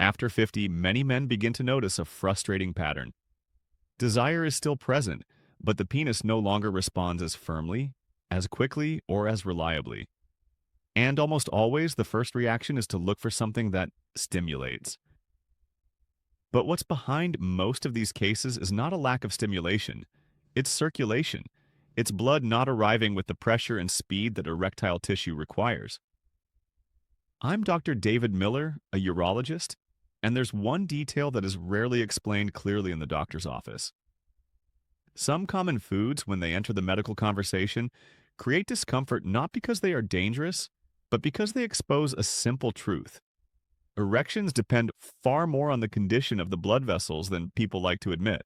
After 50, many men begin to notice a frustrating pattern. Desire is still present, but the penis no longer responds as firmly, as quickly, or as reliably. And almost always, the first reaction is to look for something that stimulates. But what's behind most of these cases is not a lack of stimulation. It's circulation. It's blood not arriving with the pressure and speed that erectile tissue requires. I'm Dr. David Miller, a urologist, and there's one detail that is rarely explained clearly in the doctor's office. Some common foods, when they enter the medical conversation, create discomfort not because they are dangerous, but because they expose a simple truth. Erections depend far more on the condition of the blood vessels than people like to admit.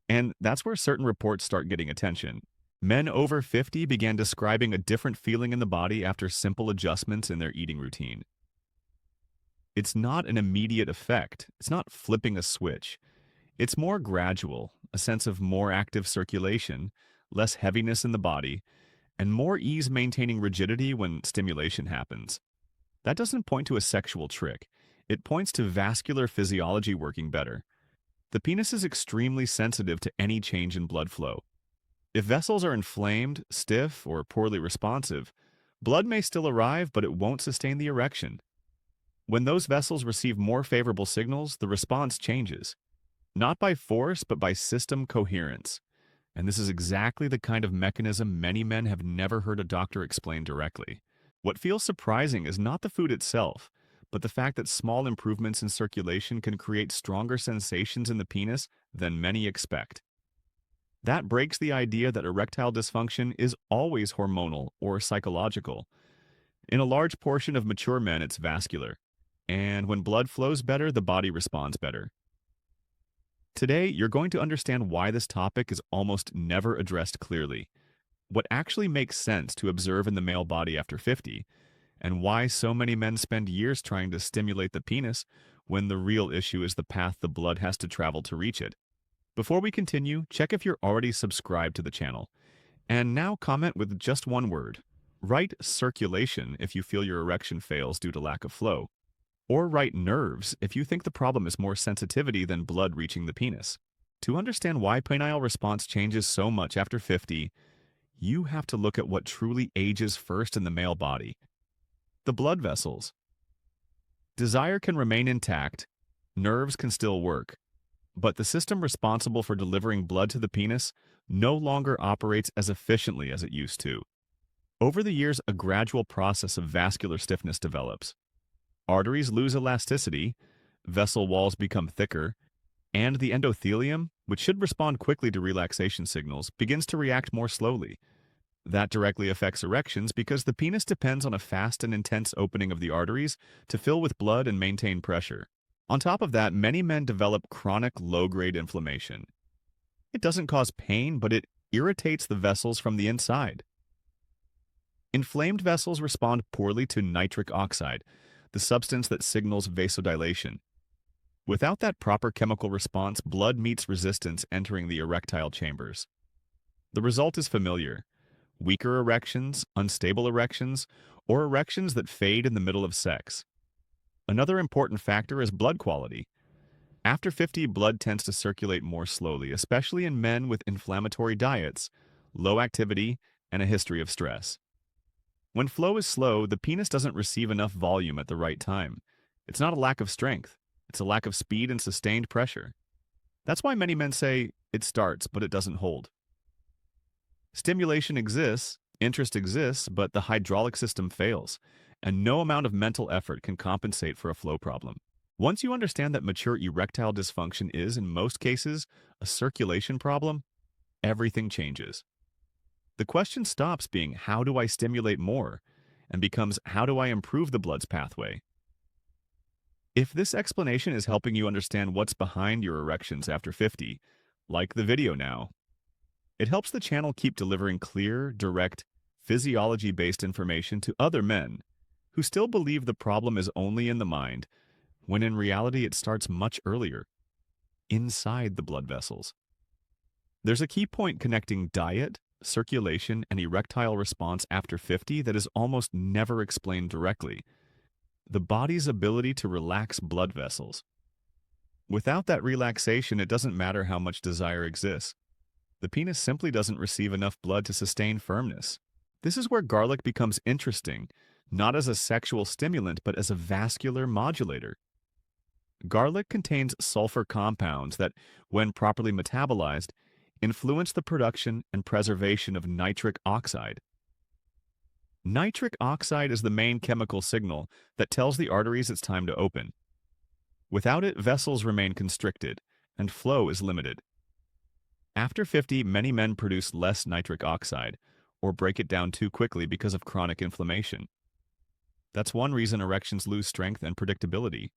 And that's where certain reports start getting attention. Men over 50 began describing a different feeling in the body after simple adjustments in their eating routine. It's not an immediate effect. It's not flipping a switch. It's more gradual, a sense of more active circulation, less heaviness in the body, and more ease maintaining rigidity when stimulation happens. That doesn't point to a sexual trick. It points to vascular physiology working better. The penis is extremely sensitive to any change in blood flow. If vessels are inflamed, stiff, or poorly responsive, blood may still arrive, but it won't sustain the erection. When those vessels receive more favorable signals, the response changes. Not by force, but by system coherence. And this is exactly the kind of mechanism many men have never heard a doctor explain directly. What feels surprising is not the food itself, but the fact that small improvements in circulation can create stronger sensations in the penis than many expect. That breaks the idea that erectile dysfunction is always hormonal or psychological. In a large portion of mature men, it's vascular. And when blood flows better, the body responds better. Today, you're going to understand why this topic is almost never addressed clearly, what actually makes sense to observe in the male body after 50, and why so many men spend years trying to stimulate the penis when the real issue is the path the blood has to travel to reach it. Before we continue, check if you're already subscribed to the channel. And now comment with just one word. Write circulation if you feel your erection fails due to lack of flow. Or write nerves if you think the problem is more sensitivity than blood reaching the penis. To understand why penile response changes so much after 50, you have to look at what truly ages first in the male body. The blood vessels. Desire can remain intact, nerves can still work, but the system responsible for delivering blood to the penis no longer operates as efficiently as it used to. Over the years, a gradual process of vascular stiffness develops. Arteries lose elasticity, vessel walls become thicker, and the endothelium, which should respond quickly to relaxation signals, begins to react more slowly. That directly affects erections because the penis depends on a fast and intense opening of the arteries to fill with blood and maintain pressure. On top of that, many men develop chronic low-grade inflammation. It doesn't cause pain, but it irritates the vessels from the inside. Inflamed vessels respond poorly to nitric oxide, the substance that signals vasodilation. Without that proper chemical response, blood meets resistance entering the erectile chambers. The result is familiar: weaker erections, unstable erections, or erections that fade in the middle of sex. Another important factor is blood quality. After 50, blood tends to circulate more slowly, especially in men with inflammatory diets, low activity, and a history of stress. When flow is slow, the penis doesn't receive enough volume at the right time. It's not a lack of strength. It's a lack of speed and sustained pressure. That's why many men say, it starts, but it doesn't hold. Stimulation exists, interest exists, but the hydraulic system fails, and no amount of mental effort can compensate for a flow problem. Once you understand that mature erectile dysfunction is, in most cases, a circulation problem, everything changes. The question stops being, how do I stimulate more, and becomes, how do I improve the blood's pathway? If this explanation is helping you understand what's behind your erections after 50, like the video now. It helps the channel keep delivering clear, direct, physiology-based information to other men who still believe the problem is only in the mind, when in reality it starts much earlier, inside the blood vessels. There's a key point connecting diet, circulation, and erectile response after 50 that is almost never explained directly. the body's ability to relax blood vessels. Without that relaxation, it doesn't matter how much desire exists. The penis simply doesn't receive enough blood to sustain firmness. This is where garlic becomes interesting, not as a sexual stimulant, but as a vascular modulator. Garlic contains sulfur compounds that, when properly metabolized, influence the production and preservation of nitric oxide. Nitric oxide is the main chemical signal that tells the arteries it's time to open. Without it, vessels remain constricted, and flow is limited. After 50, many men produce less nitric oxide, or break it down too quickly because of chronic inflammation. That's one reason erections lose strength and predictability.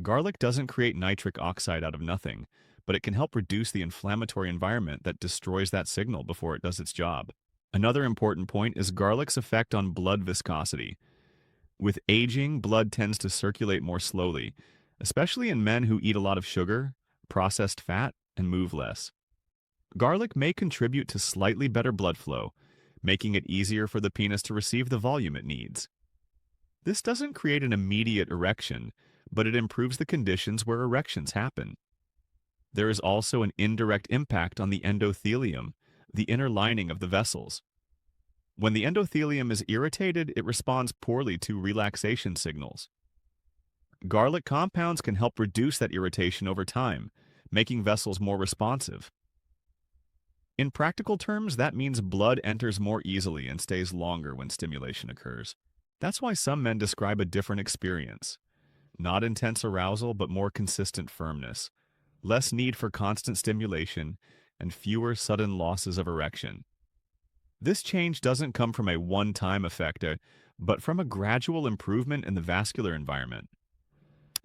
Garlic doesn't create nitric oxide out of nothing, but it can help reduce the inflammatory environment that destroys that signal before it does its job. Another important point is garlic's effect on blood viscosity. With aging, blood tends to circulate more slowly, especially in men who eat a lot of sugar, processed fat, and move less. Garlic may contribute to slightly better blood flow, making it easier for the penis to receive the volume it needs. This doesn't create an immediate erection, but it improves the conditions where erections happen. There is also an indirect impact on the endothelium, the inner lining of the vessels. When the endothelium is irritated, it responds poorly to relaxation signals. Garlic compounds can help reduce that irritation over time, making vessels more responsive. In practical terms, that means blood enters more easily and stays longer when stimulation occurs. That's why some men describe a different experience. Not intense arousal, but more consistent firmness. Less need for constant stimulation, and fewer sudden losses of erection. This change doesn't come from a one-time effect, but from a gradual improvement in the vascular environment.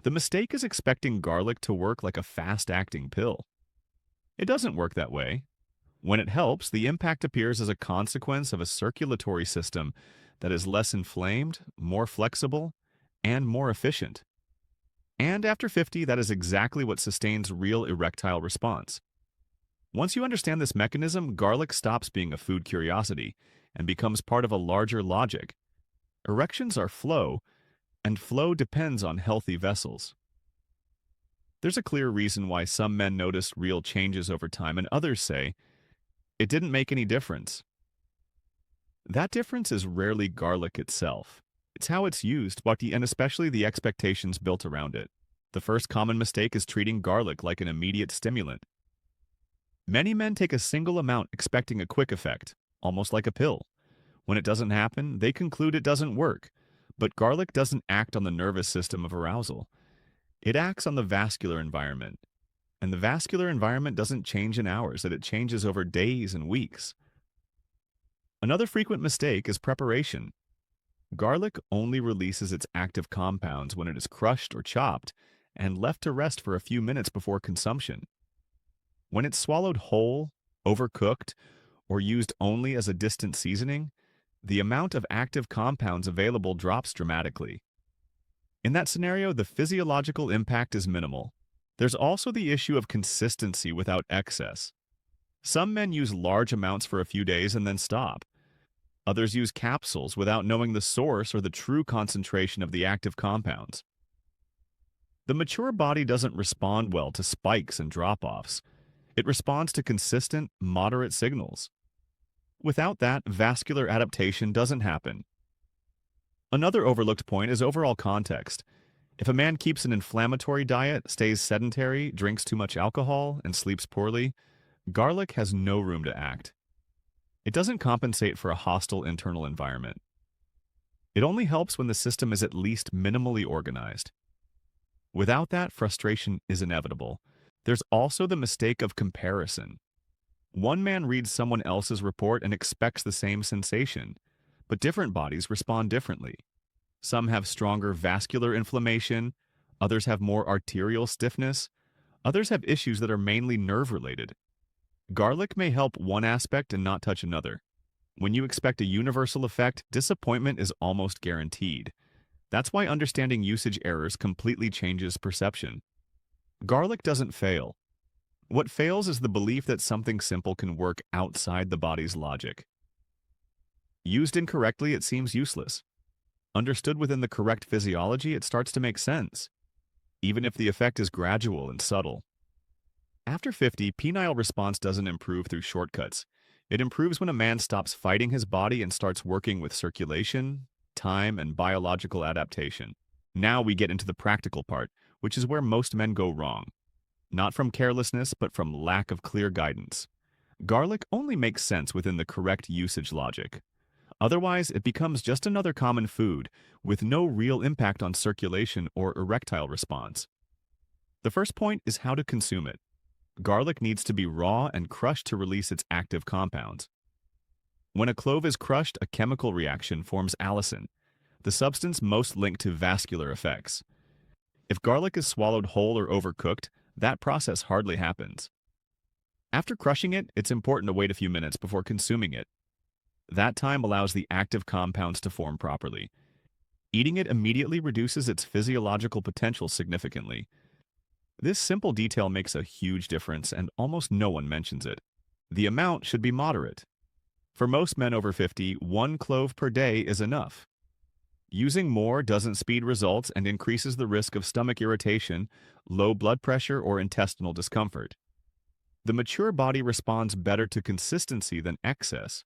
The mistake is expecting garlic to work like a fast-acting pill. It doesn't work that way. When it helps, the impact appears as a consequence of a circulatory system that is less inflamed, more flexible, and more efficient. And after 50, that is exactly what sustains real erectile response. Once you understand this mechanism, garlic stops being a food curiosity and becomes part of a larger logic. Erections are flow, and flow depends on healthy vessels. There's a clear reason why some men notice real changes over time and others say, it didn't make any difference. That difference is rarely garlic itself. It's how it's used, and especially the expectations built around it. The first common mistake is treating garlic like an immediate stimulant. Many men take a single amount expecting a quick effect, almost like a pill. When it doesn't happen, they conclude it doesn't work. But garlic doesn't act on the nervous system of arousal. It acts on the vascular environment. And the vascular environment doesn't change in hours, it changes over days and weeks. Another frequent mistake is preparation. Garlic only releases its active compounds when it is crushed or chopped and left to rest for a few minutes before consumption. When it's swallowed whole, overcooked, or used only as a distant seasoning, the amount of active compounds available drops dramatically. In that scenario, the physiological impact is minimal. There's also the issue of consistency without excess. Some men use large amounts for a few days and then stop. Others use capsules without knowing the source or the true concentration of the active compounds. The mature body doesn't respond well to spikes and drop-offs. It responds to consistent, moderate signals. Without that, vascular adaptation doesn't happen. Another overlooked point is overall context. If a man keeps an inflammatory diet, stays sedentary, drinks too much alcohol, and sleeps poorly, garlic has no room to act. It doesn't compensate for a hostile internal environment. It only helps when the system is at least minimally organized. Without that, frustration is inevitable. There's also the mistake of comparison. One man reads someone else's report and expects the same sensation, but different bodies respond differently. Some have stronger vascular inflammation, others have more arterial stiffness, others have issues that are mainly nerve-related. Garlic may help one aspect and not touch another. When you expect a universal effect, disappointment is almost guaranteed. That's why understanding usage errors completely changes perception. Garlic doesn't fail. What fails is the belief that something simple can work outside the body's logic. Used incorrectly, it seems useless. Understood within the correct physiology, it starts to make sense, even if the effect is gradual and subtle. After 50, penile response doesn't improve through shortcuts. It improves when a man stops fighting his body and starts working with circulation, time, and biological adaptation. Now we get into the practical part, which is where most men go wrong. Not from carelessness, but from lack of clear guidance. Garlic only makes sense within the correct usage logic. Otherwise, it becomes just another common food with no real impact on circulation or erectile response. The first point is how to consume it. Garlic needs to be raw and crushed to release its active compounds. When a clove is crushed, a chemical reaction forms allicin, the substance most linked to vascular effects. If garlic is swallowed whole or overcooked, that process hardly happens. After crushing it, it's important to wait a few minutes before consuming it. That time allows the active compounds to form properly. Eating it immediately reduces its physiological potential significantly. This simple detail makes a huge difference, and almost no one mentions it. The amount should be moderate. For most men over 50, 1 clove per day is enough. Using more doesn't speed results and increases the risk of stomach irritation, low blood pressure, or intestinal discomfort. The mature body responds better to consistency than excess.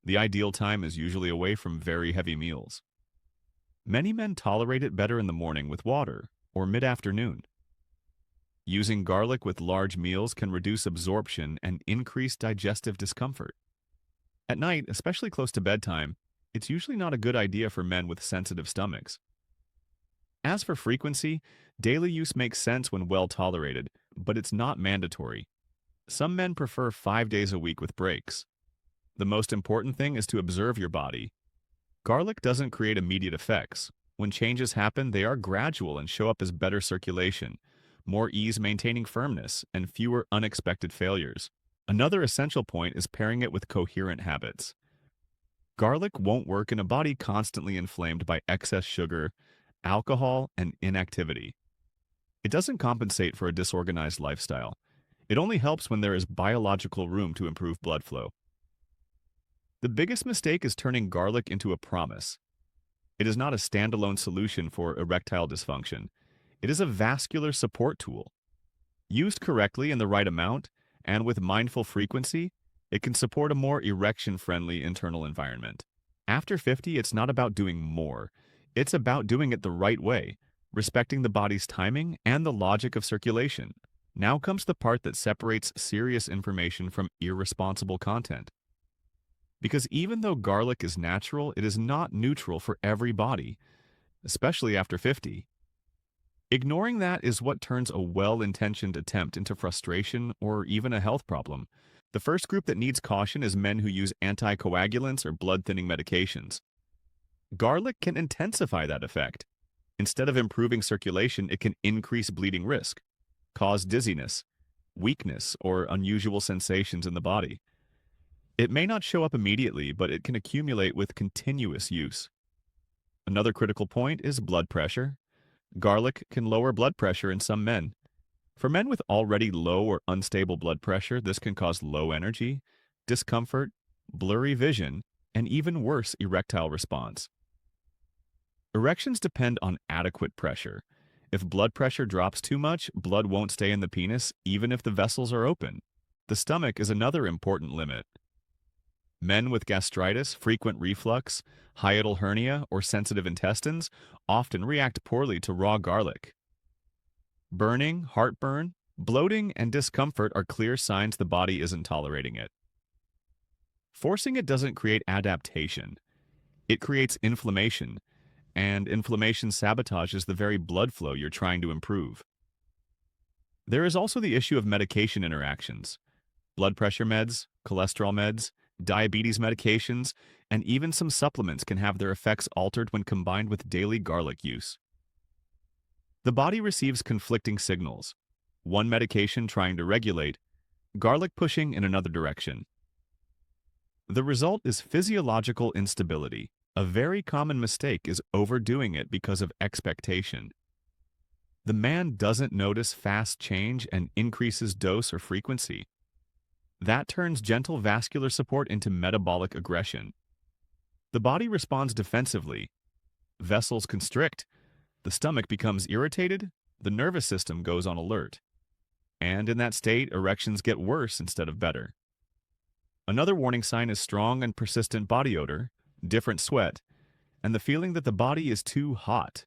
The ideal time is usually away from very heavy meals. Many men tolerate it better in the morning with water or mid-afternoon. Using garlic with large meals can reduce absorption and increase digestive discomfort. At night, especially close to bedtime, it's usually not a good idea for men with sensitive stomachs. As for frequency, daily use makes sense when well tolerated, but it's not mandatory. Some men prefer 5 days a week with breaks. The most important thing is to observe your body. Garlic doesn't create immediate effects. When changes happen, they are gradual and show up as better circulation, more ease maintaining firmness, and fewer unexpected failures. Another essential point is pairing it with coherent habits. Garlic won't work in a body constantly inflamed by excess sugar, alcohol, and inactivity. It doesn't compensate for a disorganized lifestyle. It only helps when there is biological room to improve blood flow. The biggest mistake is turning garlic into a promise. It is not a standalone solution for erectile dysfunction. It is a vascular support tool. Used correctly in the right amount and with mindful frequency, it can support a more erection-friendly internal environment. After 50, it's not about doing more. It's about doing it the right way, respecting the body's timing and the logic of circulation. Now comes the part that separates serious information from irresponsible content. Because even though garlic is natural, it is not neutral for every body, especially after 50. Ignoring that is what turns a well-intentioned attempt into frustration or even a health problem. The first group that needs caution is men who use anticoagulants or blood-thinning medications. Garlic can intensify that effect. Instead of improving circulation, it can increase bleeding risk, cause dizziness, weakness, or unusual sensations in the body. It may not show up immediately, but it can accumulate with continuous use. Another critical point is blood pressure. Garlic can lower blood pressure in some men. For men with already low or unstable blood pressure, this can cause low energy, discomfort, blurry vision, and even worse erectile response. Erections depend on adequate pressure. If blood pressure drops too much, blood won't stay in the penis even if the vessels are open. The stomach is another important limit. Men with gastritis, frequent reflux, hiatal hernia, or sensitive intestines often react poorly to raw garlic. Burning, heartburn, bloating, and discomfort are clear signs the body isn't tolerating it. Forcing it doesn't create adaptation. It creates inflammation, and inflammation sabotages the very blood flow you're trying to improve. There is also the issue of medication interactions. Blood pressure meds, cholesterol meds, diabetes medications, and even some supplements can have their effects altered when combined with daily garlic use. The body receives conflicting signals, one medication trying to regulate, garlic pushing in another direction. The result is physiological instability. A very common mistake is overdoing it because of expectation. The man doesn't notice fast change and increases dose or frequency. That turns gentle vascular support into metabolic aggression. The body responds defensively. Vessels constrict. The stomach becomes irritated. The nervous system goes on alert. And in that state, erections get worse instead of better. Another warning sign is strong and persistent body odor, different sweat, and the feeling that the body is too hot.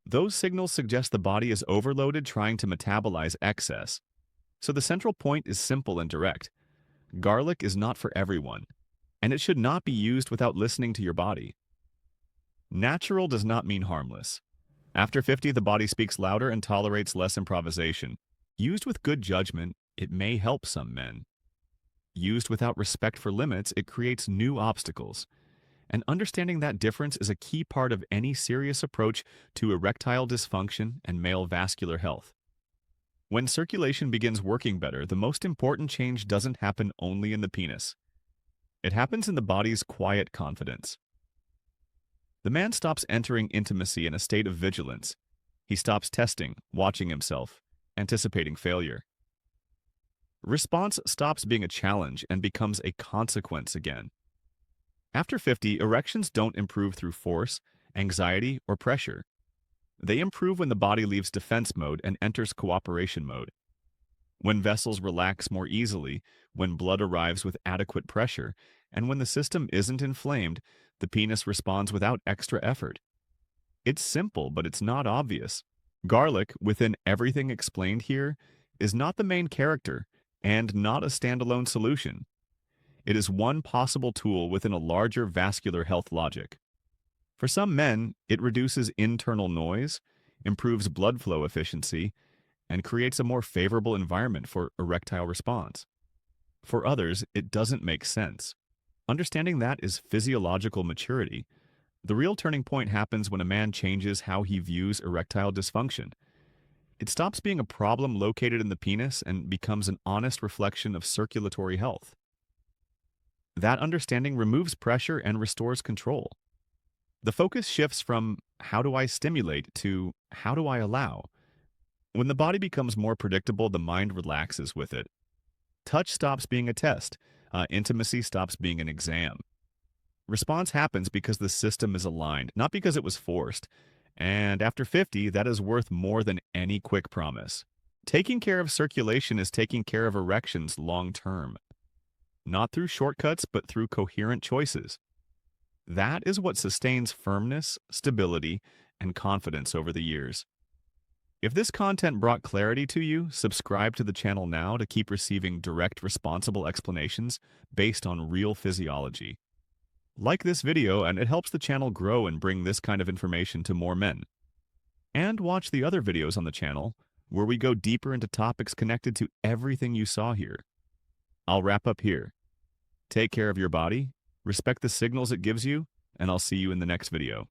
Those signals suggest the body is overloaded trying to metabolize excess. So the central point is simple and direct. Garlic is not for everyone, and it should not be used without listening to your body. Natural does not mean harmless. After 50, the body speaks louder and tolerates less improvisation. Used with good judgment, it may help some men. Used without respect for limits, it creates new obstacles. And understanding that difference is a key part of any serious approach to erectile dysfunction and male vascular health. When circulation begins working better, the most important change doesn't happen only in the penis. It happens in the body's quiet confidence. The man stops entering intimacy in a state of vigilance. He stops testing, watching himself, anticipating failure. Response stops being a challenge and becomes a consequence again. After 50, erections don't improve through force, anxiety, or pressure. They improve when the body leaves defense mode and enters cooperation mode. When vessels relax more easily, when blood arrives with adequate pressure, and when the system isn't inflamed, the penis responds without extra effort. It's simple, but it's not obvious. Garlic, within everything explained here, is not the main character and not a standalone solution. It is one possible tool within a larger vascular health logic. For some men, it reduces internal noise, improves blood flow efficiency, and creates a more favorable environment for erectile response. For others, it doesn't make sense. Understanding that is physiological maturity. The real turning point happens when a man changes how he views erectile dysfunction. It stops being a problem located in the penis and becomes an honest reflection of circulatory health. That understanding removes pressure and restores control. The focus shifts from how do I stimulate to how do I allow. When the body becomes more predictable, the mind relaxes with it. Touch stops being a test. Intimacy stops being an exam. Response happens because the system is aligned, not because it was forced. And after 50, that is worth more than any quick promise. Taking care of circulation is taking care of erections long term. Not through shortcuts, but through coherent choices. That is what sustains firmness, stability, and confidence over the years. If this content brought clarity to you, subscribe to the channel now to keep receiving direct, responsible explanations based on real physiology. Like this video, and it helps the channel grow and bring this kind of information to more men. And watch the other videos on the channel, where we go deeper into topics connected to everything you saw here. I'll wrap up here. Take care of your body, respect the signals it gives you, and I'll see you in the next video.